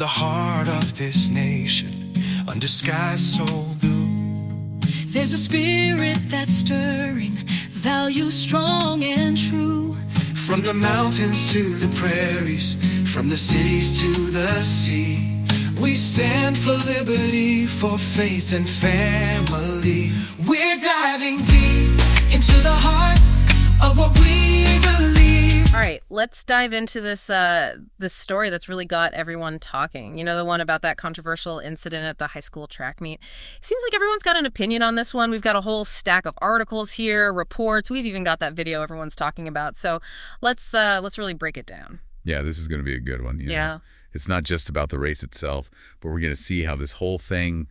the heart of this nation, under skies so blue, there's a spirit that's stirring, values strong and true. From the mountains to the prairies, from the cities to the sea, we stand for liberty, for faith and family. We're diving deep into the heart of what we believe. All right, let's dive into this story that's really got everyone talking. You know, the one about that controversial incident at the high school track meet. It seems like everyone's got an opinion on this one. We've got a whole stack of articles here, reports. We've even got that video everyone's talking about. So let's really break it down. Yeah, this is going to be a good one. You know? It's not just about the race itself, but we're going to see how this whole thing,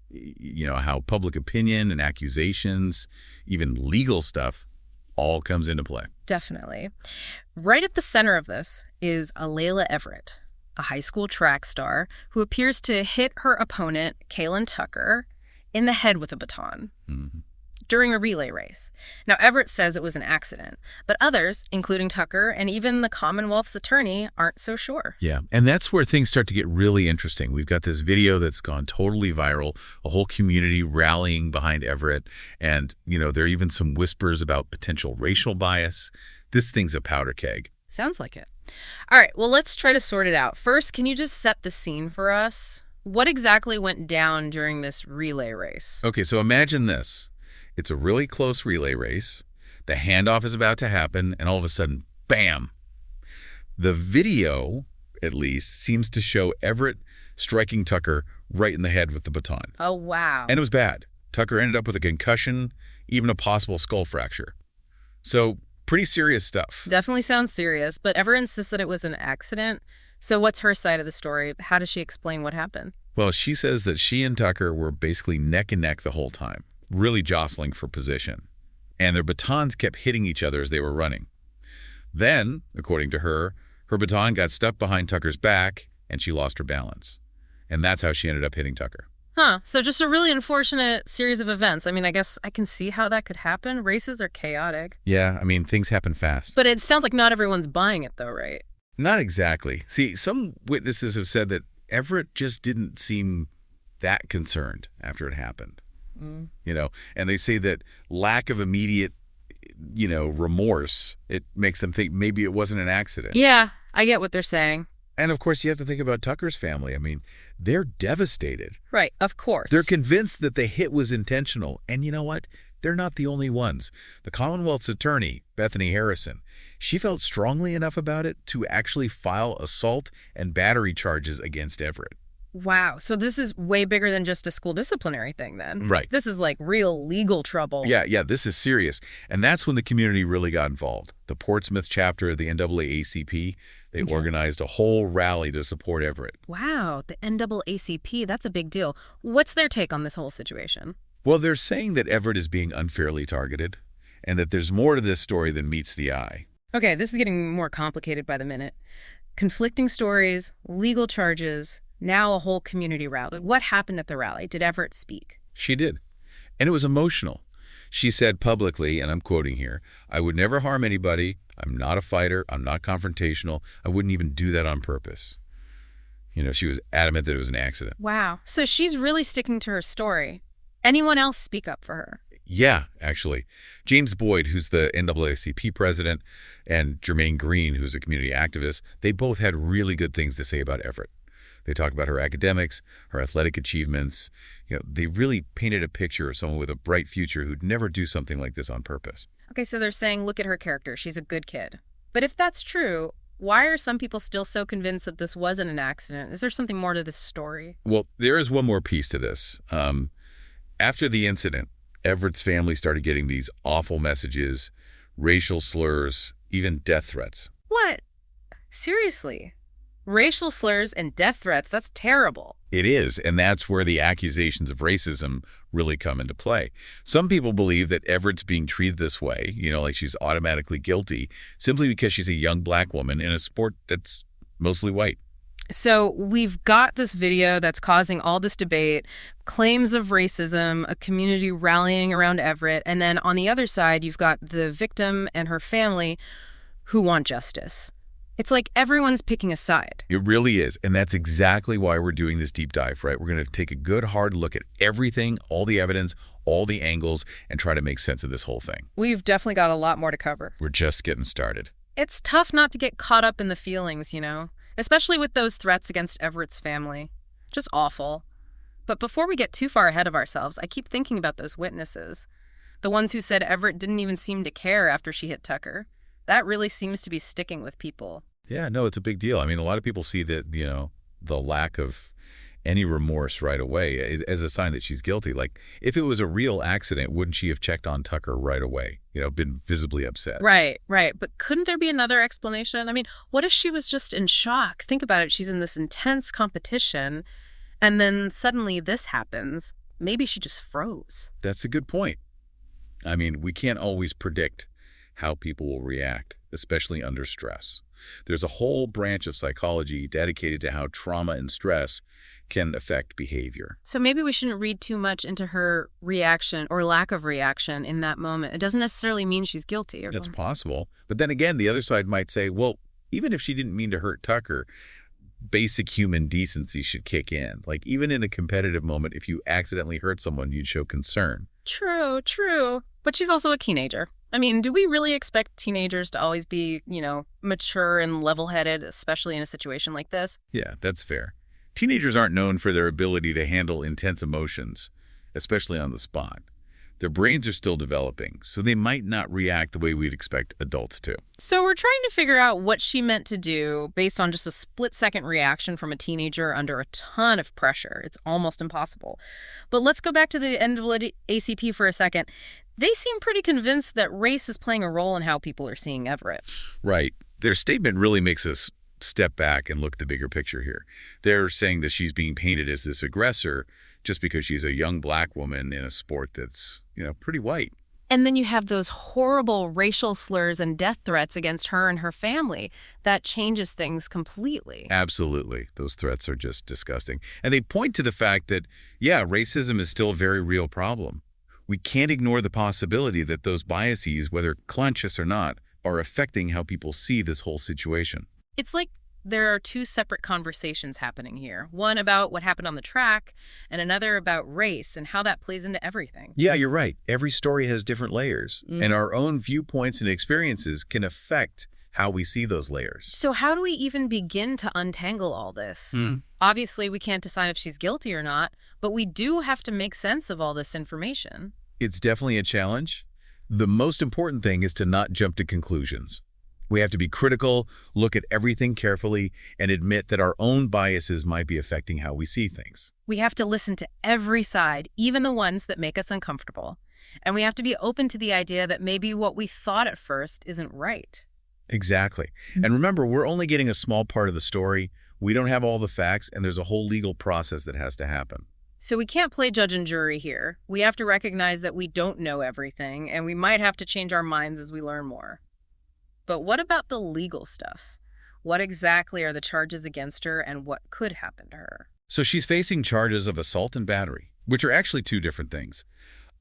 you know, how public opinion and accusations, even legal stuff, all comes into play. Definitely. Right at the center of this is Alaila Everett, a high school track star who appears to hit her opponent, Kaelen Tucker, in the head with a baton during a relay race. Now, Everett says it was an accident, but others, including Tucker and even the Commonwealth's attorney, aren't so sure. Yeah, and that's where things start to get really interesting. We've got this video that's gone totally viral, a whole community rallying behind Everett, and, you know, there are even some whispers about potential racial bias. This thing's a powder keg. Sounds like it. All right, well, let's try to sort it out. First, can you just set the scene for us? What exactly went down during this relay race? Okay, so imagine this. It's a really close relay race. The handoff is about to happen, and all of a sudden, bam! The video, at least, seems to show Everett striking Tucker right in the head with the baton. Oh, wow. And it was bad. Tucker ended up with a concussion, even a possible skull fracture. So, pretty serious stuff. Definitely sounds serious, but Everett insists that it was an accident. So what's her side of the story? How does she explain what happened? Well, she says that she and Tucker were basically neck and neck the whole time, really jostling for position. And their batons kept hitting each other as they were running. Then, according to her, her baton got stuck behind Tucker's back and she lost her balance. And that's how she ended up hitting Tucker. Huh. So just a really unfortunate series of events. I mean, I guess I can see how that could happen. Races are chaotic. Yeah, I mean, things happen fast. But it sounds like not everyone's buying it though, right? Not exactly. See, some witnesses have said that Everett just didn't seem that concerned after it happened. You know, and they say that lack of immediate, you know, remorse, it makes them think maybe it wasn't an accident. Yeah, I get what they're saying. And of course, you have to think about Tucker's family. I mean, they're devastated. Right, of course. They're convinced that the hit was intentional. And you know what? They're not the only ones. The Commonwealth's attorney, Bethany Harrison, she felt strongly enough about it to actually file assault and battery charges against Everett. Wow, so this is way bigger than just a school disciplinary thing then. Right. This is like real legal trouble. Yeah, this is serious. And that's when the community really got involved. The Portsmouth chapter of the NAACP, they organized a whole rally to support Everett. Wow, the NAACP, that's a big deal. What's their take on this whole situation? Well, they're saying that Everett is being unfairly targeted and that there's more to this story than meets the eye. Okay, this is getting more complicated by the minute. Conflicting stories, legal charges, now a whole community rally. What happened at the rally? Did Everett speak? She did. And it was emotional. She said publicly, and I'm quoting here, "I would never harm anybody. I'm not a fighter. I'm not confrontational. I wouldn't even do that on purpose." You know, she was adamant that it was an accident. Wow. So she's really sticking to her story. Anyone else speak up for her? Yeah, actually. James Boyd, who's the NAACP president, and Jermaine Green, who's a community activist, they both had really good things to say about Everett. They talked about her academics, her athletic achievements. You know, they really painted a picture of someone with a bright future who'd never do something like this on purpose. Okay, so they're saying, look at her character. She's a good kid. But if that's true, why are some people still so convinced that this wasn't an accident? Is there something more to this story? Well, there is one more piece to this. After the incident, Everett's family started getting these awful messages, racial slurs, even death threats. What? Seriously? Racial slurs and death threats, that's terrible. It is, and that's where the accusations of racism really come into play. Some people believe that Everett's being treated this way, you know, like she's automatically guilty, simply because she's a young black woman in a sport that's mostly white. So we've got this video that's causing all this debate, claims of racism, a community rallying around Everett, and then on the other side, you've got the victim and her family who want justice. It's like everyone's picking a side. It really is. And that's exactly why we're doing this deep dive, right? We're going to take a good hard look at everything, all the evidence, all the angles, and try to make sense of this whole thing. We've definitely got a lot more to cover. We're just getting started. It's tough not to get caught up in the feelings, you know, especially with those threats against Everett's family. Just awful. But before we get too far ahead of ourselves, I keep thinking about those witnesses. The ones who said Everett didn't even seem to care after she hit Tucker. That really seems to be sticking with people. Yeah, no, it's a big deal. I mean, a lot of people see that, the lack of any remorse right away as a sign that she's guilty. Like, if it was a real accident, wouldn't she have checked on Tucker right away? Been visibly upset. Right. But couldn't there be another explanation? I mean, what if she was just in shock? Think about it. She's in this intense competition, and then suddenly this happens. Maybe she just froze. That's a good point. I mean, we can't always predict how people will react, especially under stress. There's a whole branch of psychology dedicated to how trauma and stress can affect behavior. So maybe we shouldn't read too much into her reaction or lack of reaction in that moment. It doesn't necessarily mean she's guilty. That's possible. But then again, the other side might say, well, even if she didn't mean to hurt Tucker, basic human decency should kick in. Like, even in a competitive moment, if you accidentally hurt someone, you'd show concern. True. But she's also a teenager. I mean, do we really expect teenagers to always be, mature and level-headed, especially in a situation like this? Yeah, that's fair. Teenagers aren't known for their ability to handle intense emotions, especially on the spot. Their brains are still developing, so they might not react the way we'd expect adults to. So we're trying to figure out what she meant to do based on just a split-second reaction from a teenager under a ton of pressure. It's almost impossible. But let's go back to the NAACP for a second. They seem pretty convinced that race is playing a role in how people are seeing Everett. Right. Their statement really makes us step back and look at the bigger picture here. They're saying that she's being painted as this aggressor just because she's a young black woman in a sport that's, pretty white. And then you have those horrible racial slurs and death threats against her and her family. That changes things completely. Absolutely. Those threats are just disgusting. And they point to the fact that, racism is still a very real problem. We can't ignore the possibility that those biases, whether conscious or not, are affecting how people see this whole situation. It's like there are two separate conversations happening here. One about what happened on the track, and another about race and how that plays into everything. Yeah, you're right. Every story has different layers, and our own viewpoints and experiences can affect how we see those layers. So how do we even begin to untangle all this? Obviously, we can't decide if she's guilty or not, but we do have to make sense of all this information. It's definitely a challenge. The most important thing is to not jump to conclusions. We have to be critical, look at everything carefully, and admit that our own biases might be affecting how we see things. We have to listen to every side, even the ones that make us uncomfortable. And we have to be open to the idea that maybe what we thought at first isn't right. Exactly. And remember, we're only getting a small part of the story. We don't have all the facts, and there's a whole legal process that has to happen. So we can't play judge and jury here. We have to recognize that we don't know everything, and we might have to change our minds as we learn more. But what about the legal stuff? What exactly are the charges against her, and what could happen to her? So she's facing charges of assault and battery, which are actually two different things.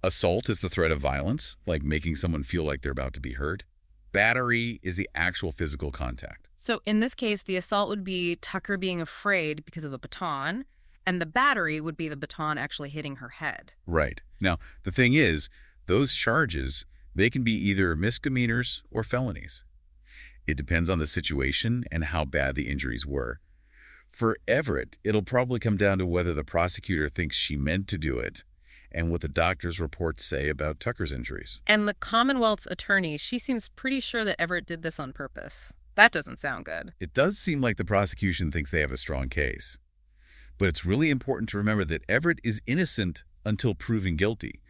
Assault is the threat of violence, like making someone feel like they're about to be hurt. Battery is the actual physical contact. So in this case, the assault would be Tucker being afraid because of the baton, and the battery would be the baton actually hitting her head. Right. Now, the thing is, those charges, they can be either misdemeanors or felonies. It depends on the situation and how bad the injuries were. For Everett, it'll probably come down to whether the prosecutor thinks she meant to do it and what the doctor's reports say about Tucker's injuries. And the Commonwealth's attorney, she seems pretty sure that Everett did this on purpose. That doesn't sound good. It does seem like the prosecution thinks they have a strong case. But it's really important to remember that Everett is innocent until proven guilty.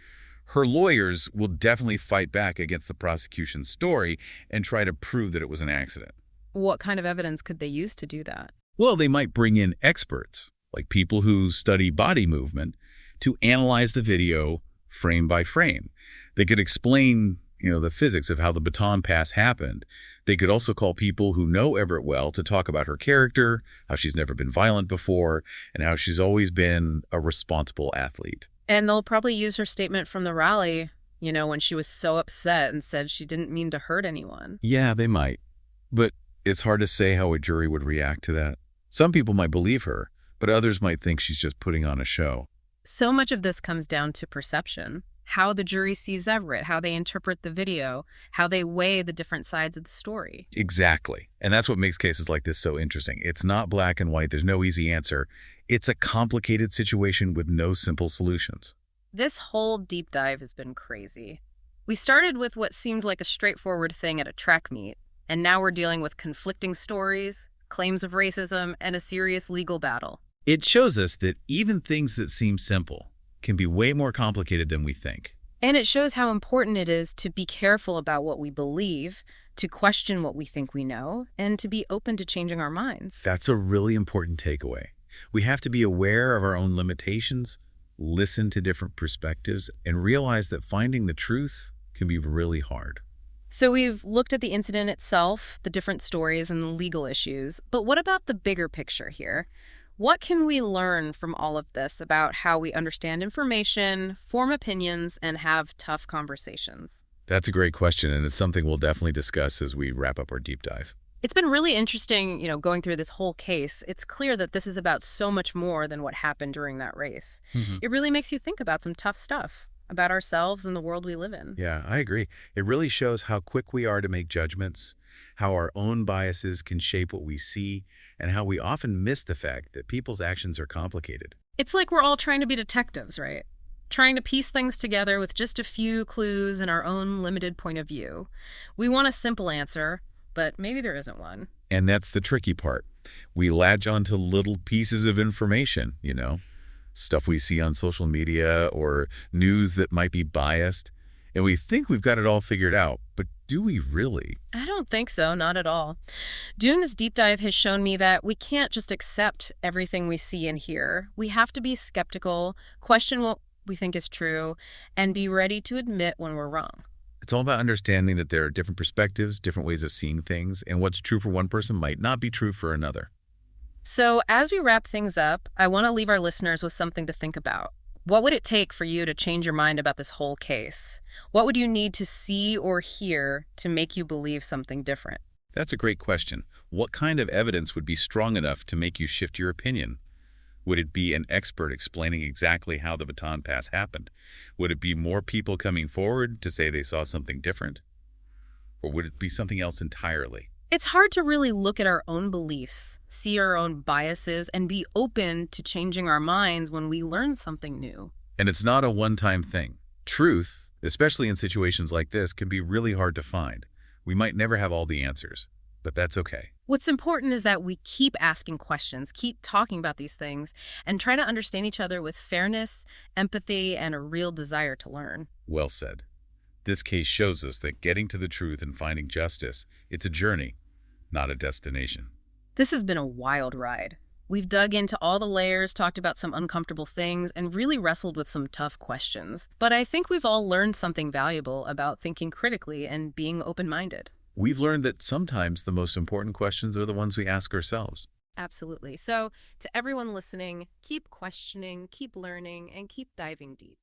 Her lawyers will definitely fight back against the prosecution's story and try to prove that it was an accident. What kind of evidence could they use to do that? Well, they might bring in experts, like people who study body movement, to analyze the video frame by frame. They could explain, the physics of how the baton pass happened. They could also call people who know Everett well to talk about her character, how she's never been violent before, and how she's always been a responsible athlete. And they'll probably use her statement from the rally, when she was so upset and said she didn't mean to hurt anyone. Yeah, they might. But It's hard to say how a jury would react to that. Some people might believe her, but others might think she's just putting on a show. So much of this comes down to perception. How the jury sees Everett, how they interpret the video, how they weigh the different sides of the story. Exactly. And that's what makes cases like this so interesting. It's not black and white. There's no easy answer. It's a complicated situation with no simple solutions. This whole deep dive has been crazy. We started with what seemed like a straightforward thing at a track meet, and now we're dealing with conflicting stories, claims of racism, and a serious legal battle. It shows us that even things that seem simple can be way more complicated than we think. And it shows how important it is to be careful about what we believe, to question what we think we know, and to be open to changing our minds. That's a really important takeaway. We have to be aware of our own limitations, listen to different perspectives, and realize that finding the truth can be really hard. So we've looked at the incident itself, the different stories, and the legal issues. But what about the bigger picture here? What can we learn from all of this about how we understand information, form opinions, and have tough conversations? That's a great question, and it's something we'll definitely discuss as we wrap up our deep dive. It's been really interesting, going through this whole case. It's clear that this is about so much more than what happened during that race. It really makes you think about some tough stuff, about ourselves and the world we live in. Yeah, I agree. It really shows how quick we are to make judgments, how our own biases can shape what we see, and how we often miss the fact that people's actions are complicated. It's like we're all trying to be detectives, right? Trying to piece things together with just a few clues and our own limited point of view. We want a simple answer, but maybe there isn't one. And that's the tricky part. We latch onto little pieces of information, stuff we see on social media or news that might be biased, and we think we've got it all figured out, but do we really? I don't think so, not at all. Doing this deep dive has shown me that we can't just accept everything we see and hear. We have to be skeptical, question what we think is true, and be ready to admit when we're wrong. It's all about understanding that there are different perspectives, different ways of seeing things, and what's true for one person might not be true for another. So as we wrap things up, I want to leave our listeners with something to think about. What would it take for you to change your mind about this whole case? What would you need to see or hear to make you believe something different? That's a great question. What kind of evidence would be strong enough to make you shift your opinion? Would it be an expert explaining exactly how the baton pass happened? Would it be more people coming forward to say they saw something different? Or would it be something else entirely? It's hard to really look at our own beliefs, see our own biases, and be open to changing our minds when we learn something new. And it's not a one-time thing. Truth, especially in situations like this, can be really hard to find. We might never have all the answers, but that's okay. What's important is that we keep asking questions, keep talking about these things, and try to understand each other with fairness, empathy, and a real desire to learn. Well said. This case shows us that getting to the truth and finding justice, it's a journey, not a destination. This has been a wild ride. We've dug into all the layers, talked about some uncomfortable things, and really wrestled with some tough questions. But I think we've all learned something valuable about thinking critically and being open-minded. We've learned that sometimes the most important questions are the ones we ask ourselves. Absolutely. So to everyone listening, keep questioning, keep learning, and keep diving deep.